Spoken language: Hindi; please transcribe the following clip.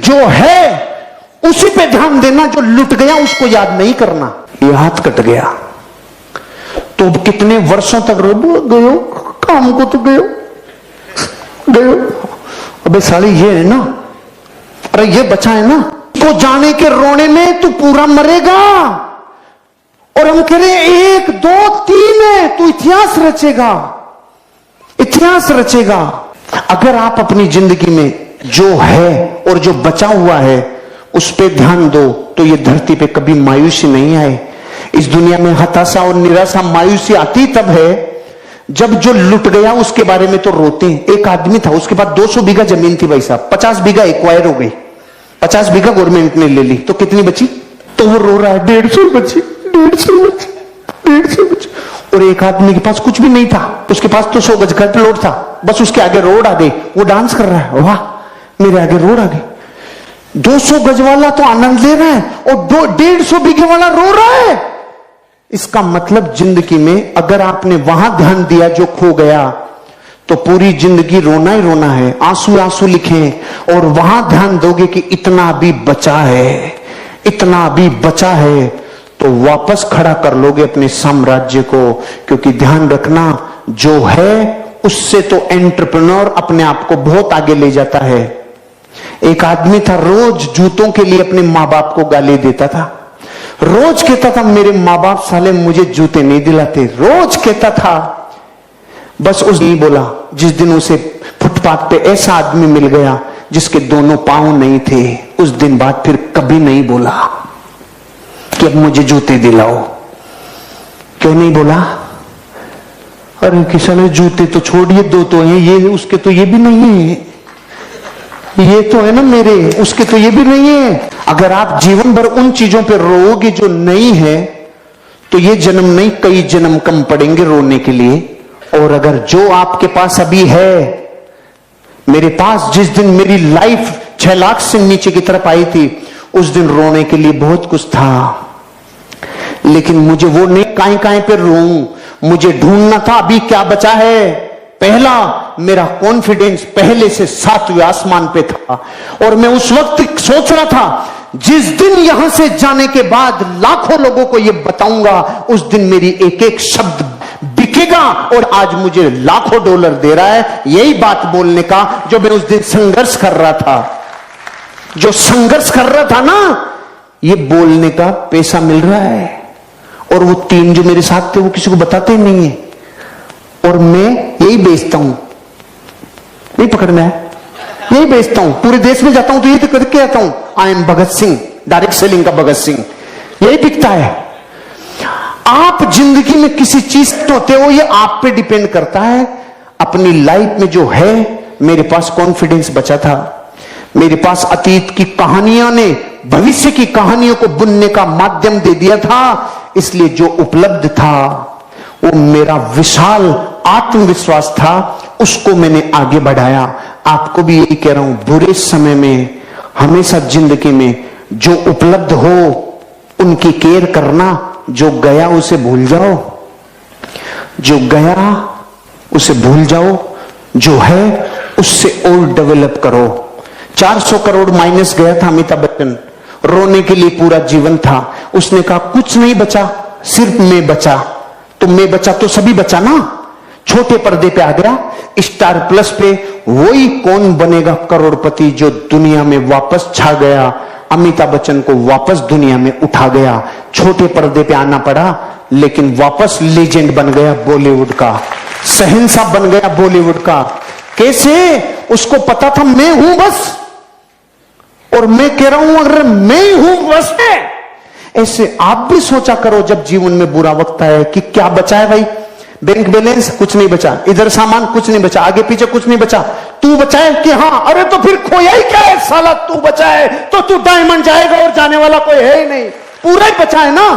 जो है उसी पे ध्यान देना, जो लुट गया उसको याद नहीं करना। ये हाथ कट गया तो कितने वर्षों तक गयो, काम को तो गयो। अबे साली ये है ना, अरे ये बचा है ना, तो जाने के रोने में तू पूरा मरेगा। और हम कह रहे 1 2 3 है, तू इतिहास रचेगा, इतिहास रचेगा। अगर आप अपनी जिंदगी में जो है और जो बचा हुआ है उस पे ध्यान दो तो ये धरती पे कभी मायूसी नहीं आए। इस दुनिया में हताशा और निराशा, मायूसी आती तब है जब जो लुट गया उसके बारे में तो रोते हैं। एक आदमी था, उसके पास 200 बीघा जमीन थी भाई साहब, 50 बीघा एक्वायर हो गई, 50 बीघा गवर्नमेंट ने ले ली, तो कितनी बची? तो वो रो रहा है 150 बची, 150 बची। और एक आदमी के पास कुछ भी नहीं था, उसके पास तो 100 गज का प्लॉट था, बस उसके आगे रोड आ गई, वो डांस कर रहा है, वाह मेरे आगे रोड आ गई। 200 गज वाला तो आनंद ले रहा है और 150 बीघे वाला रो रहा है। इसका मतलब जिंदगी में अगर आपने वहां ध्यान दिया जो खो गया तो पूरी जिंदगी रोना ही रोना है, आंसू आंसू लिखें। और वहां ध्यान दोगे कि इतना भी बचा है, इतना भी बचा है, तो वापस खड़ा कर लोगे अपने साम्राज्य को। क्योंकि ध्यान रखना, जो है उससे तो एंटरप्रेन्योर अपने आप को बहुत आगे ले जाता है। एक आदमी था, रोज जूतों के लिए अपने माँ बाप को गाली देता था, रोज कहता था मेरे माँ बाप साले मुझे जूते नहीं दिलाते, रोज कहता था। बस उस दिन बोला, जिस दिन उसे फुटपाथ पे ऐसा आदमी मिल गया जिसके दोनों पांव नहीं थे, उस दिन बाद फिर कभी नहीं बोला कि अब मुझे जूते दिलाओ। क्यों नहीं बोला? अरे किसी जूते तो छोड़िए, 2 तो हैं, ये उसके तो ये भी नहीं है, ये तो है ना मेरे, उसके तो ये भी नहीं है। अगर आप जीवन भर उन चीजों पे रोओगे जो नहीं है तो ये जन्म नहीं, कई जन्म कम पड़ेंगे रोने के लिए। और अगर जो आपके पास अभी है, मेरे पास जिस दिन मेरी लाइफ 6 लाख से नीचे की तरफ आई थी, उस दिन रोने के लिए बहुत कुछ था, लेकिन मुझे वो नहीं काई पे रोऊं, मुझे ढूंढना था अभी क्या बचा है। पहला, मेरा कॉन्फिडेंस पहले से 7वें आसमान पे था। और मैं उस वक्त सोच रहा था जिस दिन यहां से जाने के बाद लाखों लोगों को यह बताऊंगा, उस दिन मेरी एक एक शब्द बिकेगा। और आज मुझे लाखों डॉलर दे रहा है यही बात बोलने का, जो मैं उस दिन संघर्ष कर रहा था, जो संघर्ष कर रहा था ना, ये बोलने का पैसा मिल रहा है। और वो 3 जो मेरे साथ थे वो किसी को बताते नहीं है, और मैं यही बेचता हूं, नहीं पकड़ना है, यही बेचता हूं। पूरे देश में जाता हूं तो यही करके आता हूं, I am Bhagat Singh, direct selling का भगत सिंह, यही बिकता है। आप जिंदगी में किसी चीज होते हो, ये आप पे डिपेंड करता है। अपनी लाइफ में जो है, मेरे पास कॉन्फिडेंस बचा था, मेरे पास अतीत की कहानियों ने भविष्य की कहानियों को बुनने का माध्यम दे दिया था। इसलिए जो उपलब्ध था वो मेरा विशाल आत्मविश्वास था, उसको मैंने आगे बढ़ाया। आपको भी यही कह रहा हूं, बुरे समय में हमेशा जिंदगी में जो उपलब्ध हो उनकी केयर करना, जो गया उसे भूल जाओ, जो गया उसे भूल जाओ, जो है उससे और डेवलप करो। 400 करोड़ माइनस गया था अमिताभ बच्चन, रोने के लिए पूरा जीवन था। उसने कहा कुछ नहीं बचा, सिर्फ मैं बचा। तो मैं बचा तो सभी बचा ना। छोटे पर्दे पे आ गया, स्टार प्लस पे, वही कौन बनेगा करोड़पति जो दुनिया में वापस छा गया। अमिताभ बच्चन को वापस दुनिया में उठा गया, छोटे पर्दे पे आना पड़ा, लेकिन वापस लीजेंड बन गया बॉलीवुड का, शहंशाह बन गया बॉलीवुड का। कैसे? उसको पता था मैं हूं बस, और मैं कह रहा हूं अगर मैं हूं बस है। ऐसे आप भी सोचा करो जब जीवन में बुरा वक्त आए कि क्या बचा है भाई। बैंक बैलेंस कुछ नहीं बचा, इधर सामान कुछ नहीं बचा, आगे पीछे कुछ नहीं बचा, तू बचा है कि हाँ? अरे तो फिर खोया ही क्या है साला, तू बचा है तो तू डायमंड जाएगा और जाने वाला कोई है ही नहीं, पूरा ही बचा है ना।